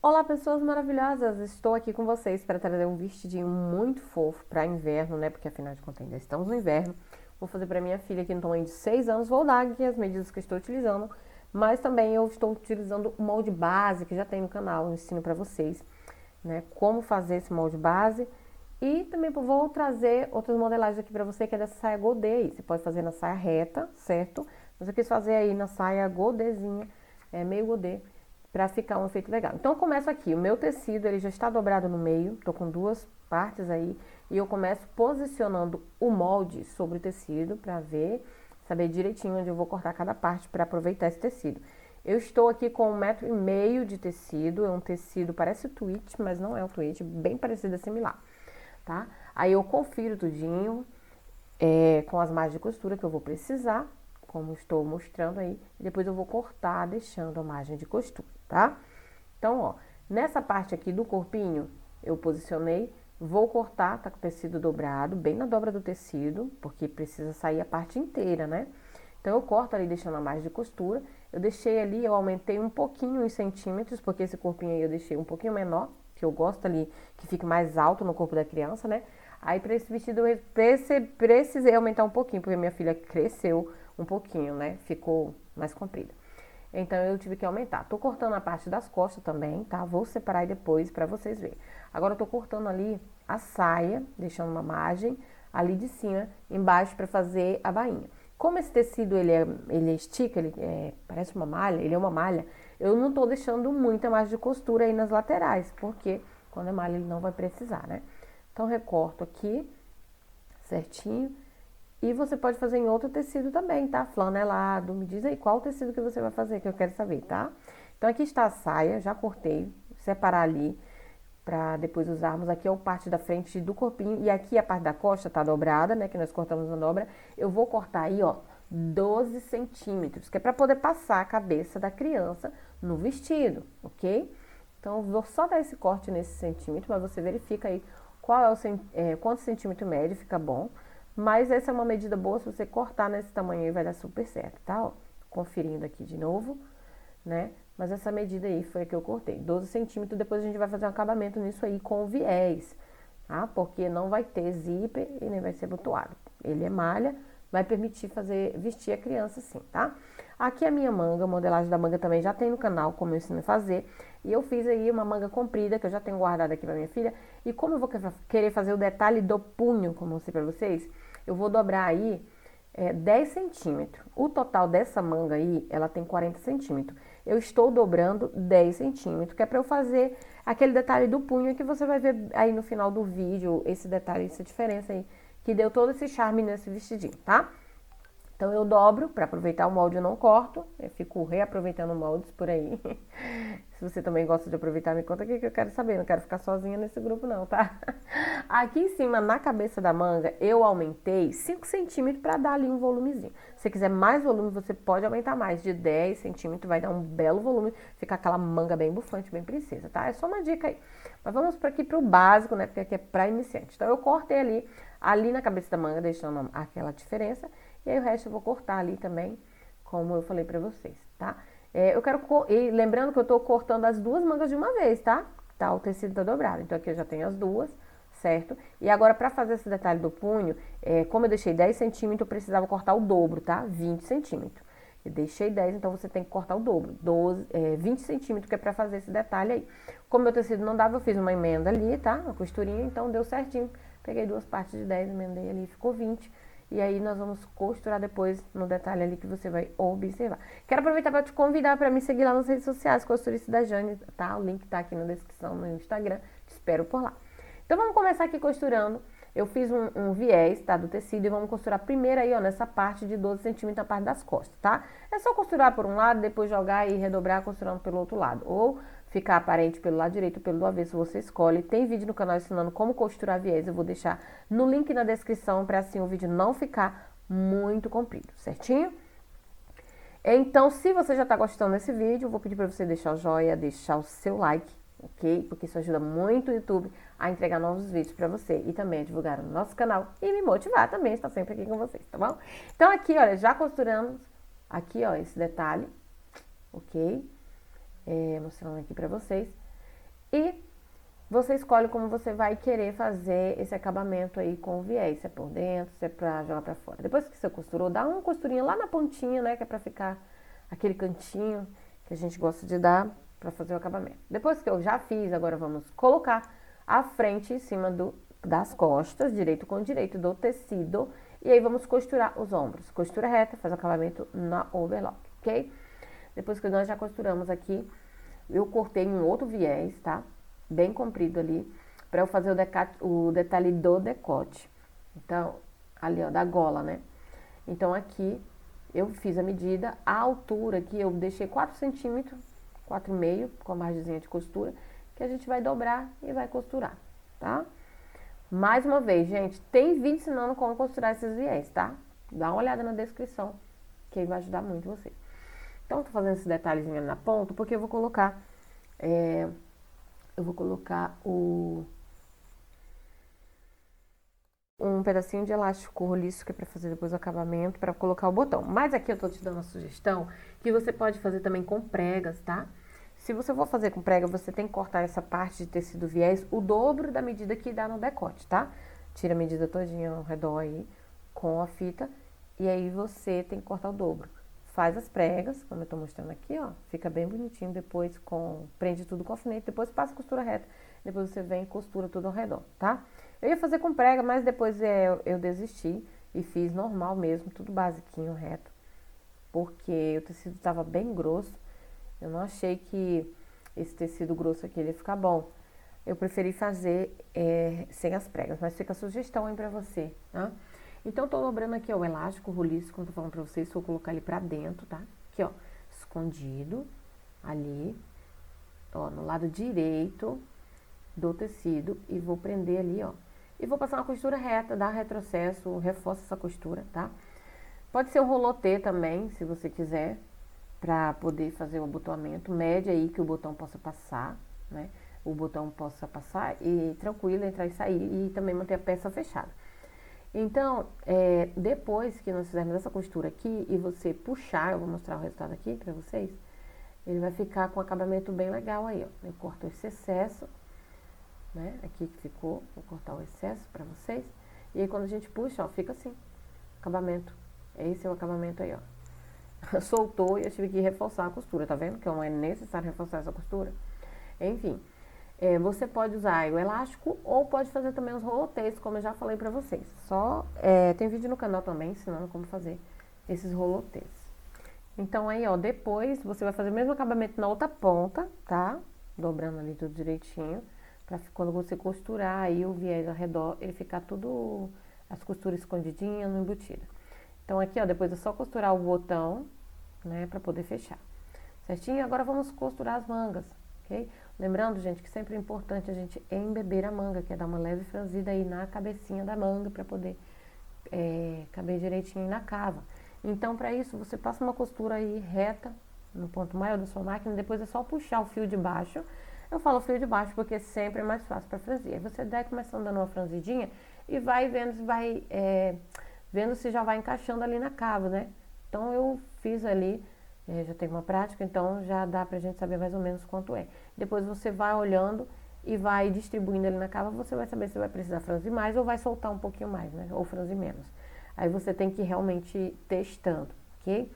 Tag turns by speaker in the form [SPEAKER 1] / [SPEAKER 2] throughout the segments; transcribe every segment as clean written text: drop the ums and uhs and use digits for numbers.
[SPEAKER 1] Olá, pessoas maravilhosas! Estou aqui com vocês para trazer um vestidinho muito fofo para inverno, né? Porque afinal de contas ainda estamos no inverno. Vou fazer para minha filha aqui no tamanho de 6 anos. Vou dar aqui as medidas que eu estou utilizando, mas também eu estou utilizando o molde base que já tem no canal. Eu ensino para vocês, né? Como fazer esse molde base. E também vou trazer outras modelagens aqui para você, que é dessa saia godê aí. Você pode fazer na saia reta, certo? Mas eu quis fazer aí na saia godêzinha, meio godê, pra ficar um efeito legal. Então eu começo aqui, o meu tecido ele já está dobrado no meio, tô com duas partes aí, e eu começo posicionando o molde sobre o tecido pra ver, saber direitinho onde eu vou cortar cada parte para aproveitar esse tecido. Eu estou aqui com 1,5 m de tecido, é um tecido, parece o tweed, mas não é o tweed, bem parecido, é similar, tá? Aí eu confiro tudinho, com as margens de costura que eu vou precisar, como estou mostrando aí, e depois eu vou cortar deixando a margem de costura, tá? Então, ó, nessa parte aqui do corpinho, eu posicionei, vou cortar, tá com o tecido dobrado, bem na dobra do tecido, porque precisa sair a parte inteira, né? Então, eu corto ali deixando a margem de costura, eu deixei ali, eu aumentei um pouquinho os centímetros, porque esse corpinho aí eu deixei um pouquinho menor, que eu gosto ali que fique mais alto no corpo da criança, né? Aí, pra esse vestido, eu precisei aumentar um pouquinho, porque minha filha cresceu um pouquinho, né? Ficou mais comprida. Então, eu tive que aumentar. Tô cortando a parte das costas também, tá? Vou separar aí depois pra vocês verem. Agora, eu tô cortando ali a saia, deixando uma margem ali de cima, embaixo, pra fazer a bainha. Como esse tecido, ele estica, parece uma malha, ele é uma malha, eu não tô deixando muita margem de costura aí nas laterais, porque quando é malha ele não vai precisar, né? Então, recorto aqui, certinho. E você pode fazer em outro tecido também, tá? Flanelado. Me diz aí qual tecido que você vai fazer, que eu quero saber, tá? Então, aqui está a saia, já cortei. Separar ali, pra depois usarmos. Aqui é a parte da frente do corpinho. E aqui a parte da costa tá dobrada, né? Que nós cortamos na dobra. Eu vou cortar aí, ó, 12 centímetros, que é pra poder passar a cabeça da criança no vestido, ok? Então, eu vou só dar esse corte nesse centímetro, mas você verifica aí qual é quanto centímetro médio fica bom. Mas essa é uma medida boa, se você cortar nesse tamanho aí vai dar super certo, tá? Ó, conferindo aqui de novo, né? Mas essa medida aí foi a que eu cortei, 12 centímetros. Depois a gente vai fazer um acabamento nisso aí com viés, tá? Porque não vai ter zíper e nem vai ser abotoado. Ele é malha, vai permitir vestir a criança assim, tá? Aqui a minha manga, modelagem da manga também já tem no canal, como eu ensino a fazer. E eu fiz aí uma manga comprida, que eu já tenho guardada aqui pra minha filha. E como eu vou querer fazer o detalhe do punho, como eu mostrei pra vocês, eu vou dobrar aí 10 centímetros. O total dessa manga aí, ela tem 40 centímetros. Eu estou dobrando 10 centímetros, que é pra eu fazer aquele detalhe do punho que você vai ver aí no final do vídeo, esse detalhe, essa diferença aí, que deu todo esse charme nesse vestidinho, tá? Então, eu dobro, para aproveitar o molde eu não corto, eu fico reaproveitando moldes por aí. Se você também gosta de aproveitar, me conta aqui que eu quero saber, não quero ficar sozinha nesse grupo não, tá? Aqui em cima, na cabeça da manga, eu aumentei 5 centímetros para dar ali um volumezinho. Se você quiser mais volume, você pode aumentar mais, de 10 centímetros, vai dar um belo volume, fica aquela manga bem bufante, bem princesa, tá? É só uma dica aí. Mas vamos para aqui pro básico, né, porque aqui é para iniciante. Então, eu cortei ali na cabeça da manga, deixando aquela diferença. E aí o resto eu vou cortar ali também, como eu falei pra vocês, tá? Eu quero... E lembrando que eu tô cortando as duas mangas de uma vez, tá? Tá, o tecido tá dobrado. Então aqui eu já tenho as duas, certo? E agora pra fazer esse detalhe do punho, como eu deixei 10 centímetros, eu precisava cortar o dobro, tá? 20 centímetros. Eu deixei 10, então você tem que cortar o dobro, 20 centímetros, que é pra fazer esse detalhe aí. Como meu tecido não dava, eu fiz uma emenda ali, tá? Uma costurinha, então deu certinho. Peguei duas partes de 10, emendei ali, ficou 20. E aí nós vamos costurar depois no detalhe ali que você vai observar. Quero aproveitar para te convidar para me seguir lá nas redes sociais, Costurista da Jane, tá? O link tá aqui na descrição no Instagram, te espero por lá. Então vamos começar aqui costurando. Eu fiz um viés, tá, do tecido e vamos costurar primeiro aí, ó, nessa parte de 12 centímetros, a parte das costas, tá? É só costurar por um lado, depois jogar e redobrar costurando pelo outro lado. Ou ficar aparente pelo lado direito ou pelo do avesso, você escolhe. Tem vídeo no canal ensinando como costurar viés, eu vou deixar no link na descrição para assim o vídeo não ficar muito comprido, certinho? Então, se você já está gostando desse vídeo, eu vou pedir para você deixar o joinha, deixar o seu like, ok? Porque isso ajuda muito o YouTube a entregar novos vídeos para você e também a divulgar o nosso canal e me motivar também a estar sempre aqui com vocês, tá bom? Então, aqui, olha, já costuramos aqui, ó, esse detalhe, ok? Mostrando aqui pra vocês. E você escolhe como você vai querer fazer esse acabamento aí com o viés, se é por dentro, se é pra jogar pra fora. Depois que você costurou, dá uma costurinha lá na pontinha, né, que é pra ficar aquele cantinho que a gente gosta de dar pra fazer o acabamento. Depois que eu já fiz, agora vamos colocar a frente em cima das costas, direito com direito do tecido, e aí vamos costurar os ombros. Costura reta, faz o acabamento na overlock, ok? Depois que nós já costuramos aqui, eu cortei um outro viés, tá? Bem comprido ali, pra eu fazer o detalhe do decote. Então, ali ó, da gola, né? Então aqui eu fiz a medida, a altura aqui eu deixei 4 centímetros, 4,5 com a margemzinha de costura, que a gente vai dobrar e vai costurar, tá? Mais uma vez, gente, tem vídeo ensinando como costurar esses viés, tá? Dá uma olhada na descrição, que aí vai ajudar muito você. Então, tô fazendo esse detalhezinho ali na ponta, porque eu vou colocar um pedacinho de elástico roliço que é para fazer depois o acabamento, para colocar o botão. Mas aqui eu tô te dando uma sugestão que você pode fazer também com pregas, tá? Se você for fazer com prega, você tem que cortar essa parte de tecido viés o dobro da medida que dá no decote, tá? Tira a medida todinha ao redor aí com a fita e aí você tem que cortar o dobro. Faz as pregas, como eu tô mostrando aqui, ó, fica bem bonitinho, depois prende tudo com alfinete, depois passa a costura reta, depois você vem e costura tudo ao redor, tá? Eu ia fazer com prega, mas depois eu desisti e fiz normal mesmo, tudo basiquinho, reto, porque o tecido tava bem grosso, eu não achei que esse tecido grosso aqui ele ia ficar bom. Eu preferi fazer sem as pregas, mas fica a sugestão aí pra você, tá? Então, tô dobrando aqui, ó, o elástico roliço, como eu tô falando pra vocês, vou colocar ele pra dentro, tá? Aqui, ó, escondido, ali, ó, no lado direito do tecido e vou prender ali, ó. E vou passar uma costura reta, dar retrocesso, reforça essa costura, tá? Pode ser um rolotê também, se você quiser, pra poder fazer o abotoamento. Mede aí que o botão possa passar, né? O botão possa passar e tranquilo, entrar e sair e também manter a peça fechada. Então, depois que nós fizermos essa costura aqui e você puxar, eu vou mostrar o resultado aqui pra vocês, ele vai ficar com um acabamento bem legal aí, ó. Eu corto esse excesso, né, aqui que ficou, vou cortar o excesso pra vocês, e aí quando a gente puxa, ó, fica assim, acabamento. Esse é o acabamento aí, ó. Soltou e eu tive que reforçar a costura, tá vendo? Que não é necessário reforçar essa costura. Enfim. Você pode usar o elástico ou pode fazer também os rolotês, como eu já falei pra vocês. Tem vídeo no canal também ensinando como fazer esses rolotês. Então aí, ó, depois você vai fazer o mesmo acabamento na outra ponta, tá? Dobrando ali tudo direitinho, pra quando você costurar aí o viés ao redor, ele ficar tudo, as costuras escondidinhas, no embutido. Então aqui, ó, depois é só costurar o botão, né, pra poder fechar. Certinho? Agora vamos costurar as mangas, ok? Lembrando, gente, que sempre é importante a gente embeber a manga, que é dar uma leve franzida aí na cabecinha da manga para poder caber direitinho na cava. Então, para isso, você passa uma costura aí reta no ponto maior da sua máquina, depois é só puxar o fio de baixo. Eu falo fio de baixo porque sempre é mais fácil para franzir. Aí você vai começando dando uma franzidinha e vai vendo se já vai encaixando ali na cava, né? Então, eu fiz ali. Já tem uma prática, então já dá pra gente saber mais ou menos quanto é. Depois você vai olhando e vai distribuindo ali na cava, você vai saber se vai precisar franzir mais ou vai soltar um pouquinho mais, né? Ou franzir menos. Aí você tem que ir realmente testando, ok?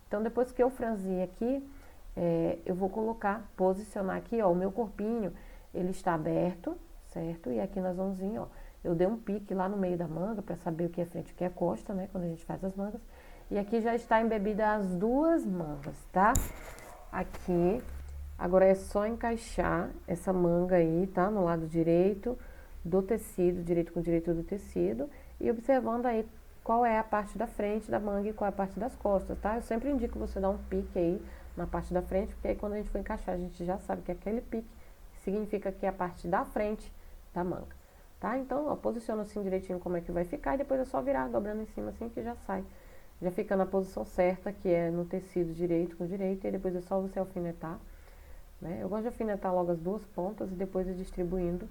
[SPEAKER 1] Então depois que eu franzi aqui, eu vou posicionar aqui, ó, o meu corpinho, ele está aberto, certo? E aqui nós vamos vir, ó, eu dei um pique lá no meio da manga pra saber o que é frente e o que é costa, né? Quando a gente faz as mangas. E aqui já está embebida as duas mangas, tá? Aqui, agora é só encaixar essa manga aí, tá? No lado direito do tecido, direito com direito do tecido. E observando aí qual é a parte da frente da manga e qual é a parte das costas, tá? Eu sempre indico você dar um pique aí na parte da frente, porque aí quando a gente for encaixar, a gente já sabe que aquele pique significa que é a parte da frente da manga, tá? Então, ó, posiciona assim direitinho como é que vai ficar e depois é só virar, dobrando em cima assim que já sai. Já fica na posição certa, que é no tecido direito com direito, e depois é só você alfinetar, né? Eu gosto de alfinetar logo as duas pontas e depois ir distribuindo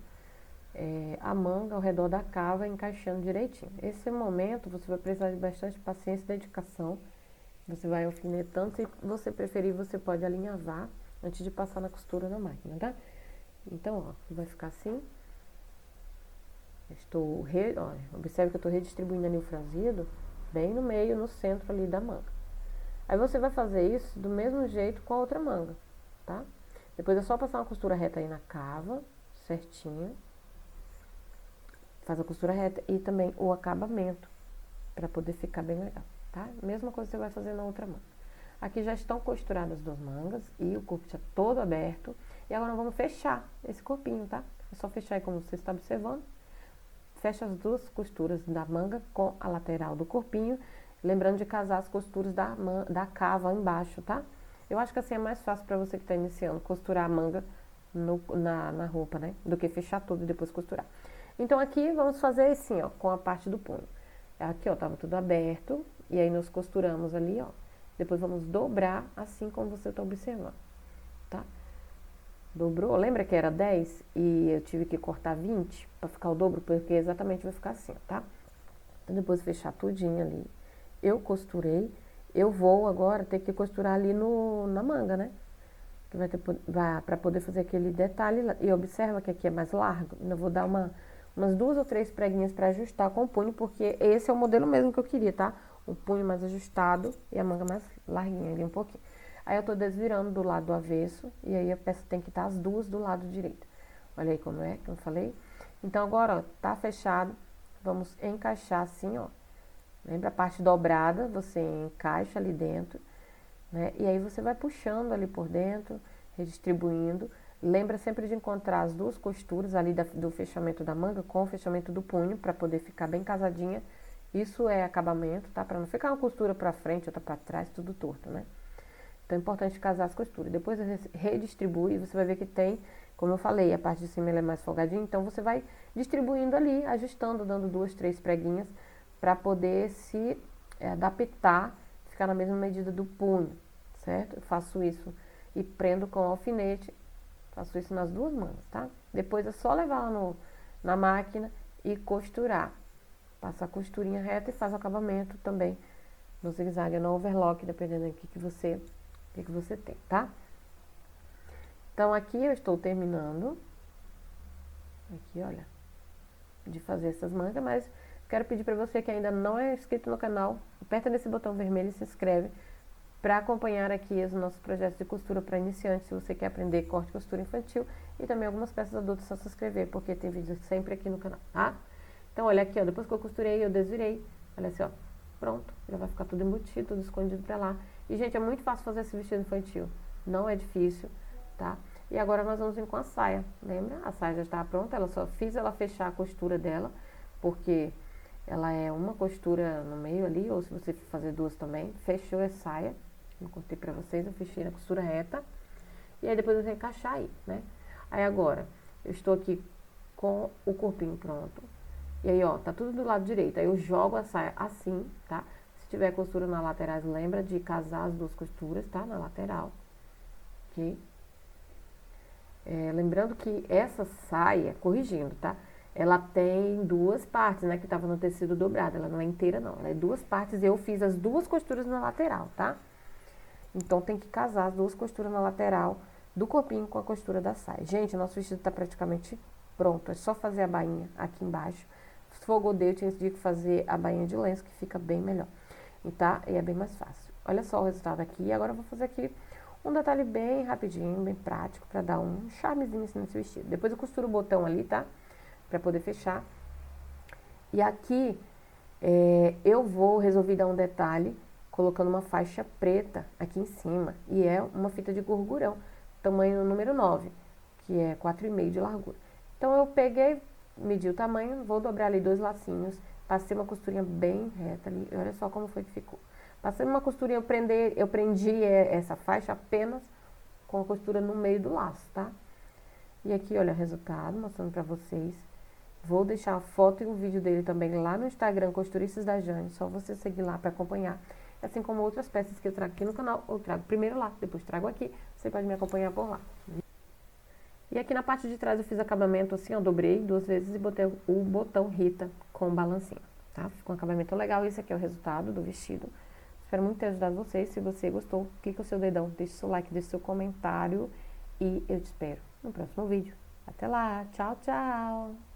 [SPEAKER 1] a manga ao redor da cava, encaixando direitinho. Esse momento você vai precisar de bastante paciência e dedicação. Você vai alfinetando, se você preferir, você pode alinhavar antes de passar na costura na máquina, tá? Então, ó, vai ficar assim. Olha, observe que eu estou redistribuindo ali o franzido bem no meio, no centro ali da manga. Aí você vai fazer isso do mesmo jeito com a outra manga, tá? Depois é só passar uma costura reta aí na cava, certinho. Faz a costura reta e também o acabamento, para poder ficar bem legal, tá? Mesma coisa você vai fazer na outra manga. Aqui já estão costuradas as duas mangas e o corpo já todo aberto. E agora nós vamos fechar esse corpinho, tá? É só fechar aí como você está observando. Fecha as duas costuras da manga com a lateral do corpinho, lembrando de casar as costuras da cava embaixo, tá? Eu acho que assim é mais fácil para você que está iniciando, costurar a manga na roupa, né? Do que fechar tudo e depois costurar. Então aqui vamos fazer assim, ó, com a parte do punho. Aqui, ó, tava tudo aberto, e aí nós costuramos ali, ó. Depois vamos dobrar assim como você está observando, tá? Dobrou, lembra que era 10 e eu tive que cortar 20 para ficar o dobro, porque exatamente vai ficar assim, tá? Então depois fechar tudinho ali, eu costurei, eu vou agora ter que costurar ali na manga, né? Que vai ter para poder fazer aquele detalhe, e observa que aqui é mais largo, eu vou dar umas 2 ou 3 preguinhas para ajustar com o punho, porque esse é o modelo mesmo que eu queria, tá? O punho mais ajustado e a manga mais larguinha ali um pouquinho. Aí eu tô desvirando do lado do avesso, e aí a peça tem que estar as duas do lado direito. Olha aí como é que eu falei. Então agora, ó, tá fechado, vamos encaixar assim, ó. Lembra a parte dobrada, você encaixa ali dentro, né? E aí você vai puxando ali por dentro, redistribuindo. Lembra sempre de encontrar as duas costuras ali do fechamento da manga com o fechamento do punho, para poder ficar bem casadinha. Isso é acabamento, tá? Para não ficar uma costura para frente, outra para trás, tudo torto, né? Então é importante casar as costuras. Depois redistribui e você vai ver que tem, como eu falei, a parte de cima ela é mais folgadinha, então você vai distribuindo ali, ajustando, dando 2, 3 preguinhas para poder se adaptar, ficar na mesma medida do punho, certo? Eu faço isso e prendo com alfinete, faço isso nas duas mangas, tá? Depois é só levar lá na máquina e costurar. Passa a costurinha reta e faz o acabamento também no zigue-zague, no overlock, dependendo do que você tem, tá? Então aqui eu estou terminando, aqui olha, de fazer essas mangas, mas quero pedir para você que ainda não é inscrito no canal, aperta nesse botão vermelho e se inscreve para acompanhar aqui os nossos projetos de costura para iniciantes. Se você quer aprender corte e costura infantil e também algumas peças adultas, é só se inscrever, porque tem vídeos sempre aqui no canal, tá? Então olha aqui, ó, depois que eu costurei, eu desvirei, olha assim, ó, pronto, já vai ficar tudo embutido, tudo escondido pra lá. E gente, é muito fácil fazer esse vestido infantil, não é difícil, tá? E agora nós vamos vir com a saia, lembra? A saia já está pronta, ela só fiz ela fechar a costura dela, porque ela é uma costura no meio ali, ou se você fazer duas também, fechou a saia, eu contei pra vocês, eu fechei na costura reta, e aí depois eu vou encaixar aí, né? Aí agora, eu estou aqui com o corpinho pronto, e aí ó, tá tudo do lado direito, aí eu jogo a saia assim, tá? Se tiver costura na lateral, lembra de casar as duas costuras, tá? Na lateral, ok? Lembrando que essa saia, corrigindo, tá? Ela tem duas partes, né? Que tava no tecido dobrado, ela não é inteira não, ela é duas partes, e eu fiz as duas costuras na lateral, tá? Então tem que casar as duas costuras na lateral do corpinho com a costura da saia. Gente, nosso vestido tá praticamente pronto, é só fazer a bainha aqui embaixo. Se for godê, eu tinha que fazer a bainha de lenço, que fica bem melhor, tá? E é bem mais fácil. Olha só o resultado aqui. Agora eu vou fazer aqui um detalhe bem rapidinho, bem prático, pra dar um charmezinho assim nesse vestido. Depois eu costuro o botão ali, tá? Pra poder fechar. E aqui, eu resolvi dar um detalhe, colocando uma faixa preta aqui em cima. E é uma fita de gorgurão, tamanho número 9, que é 4,5 de largura. Então eu peguei, medi o tamanho, vou dobrar ali 2 lacinhos, passei uma costurinha bem reta ali, e olha só como foi que ficou. Passei uma costurinha, eu prendi essa faixa apenas com a costura no meio do laço, tá? E aqui, olha o resultado, mostrando pra vocês. Vou deixar a foto e um vídeo dele também lá no Instagram, Costuristas da Jane, só você seguir lá pra acompanhar. Assim como outras peças que eu trago aqui no canal, eu trago primeiro lá, depois trago aqui, você pode me acompanhar por lá. E aqui na parte de trás eu fiz acabamento assim, eu dobrei 2 vezes e botei o botão Rita com balancinho, tá? Ficou um acabamento legal, esse aqui é o resultado do vestido. Espero muito ter ajudado vocês. Se você gostou, clica o seu dedão, deixe seu like, deixe seu comentário e eu te espero no próximo vídeo. Até lá. Tchau, tchau.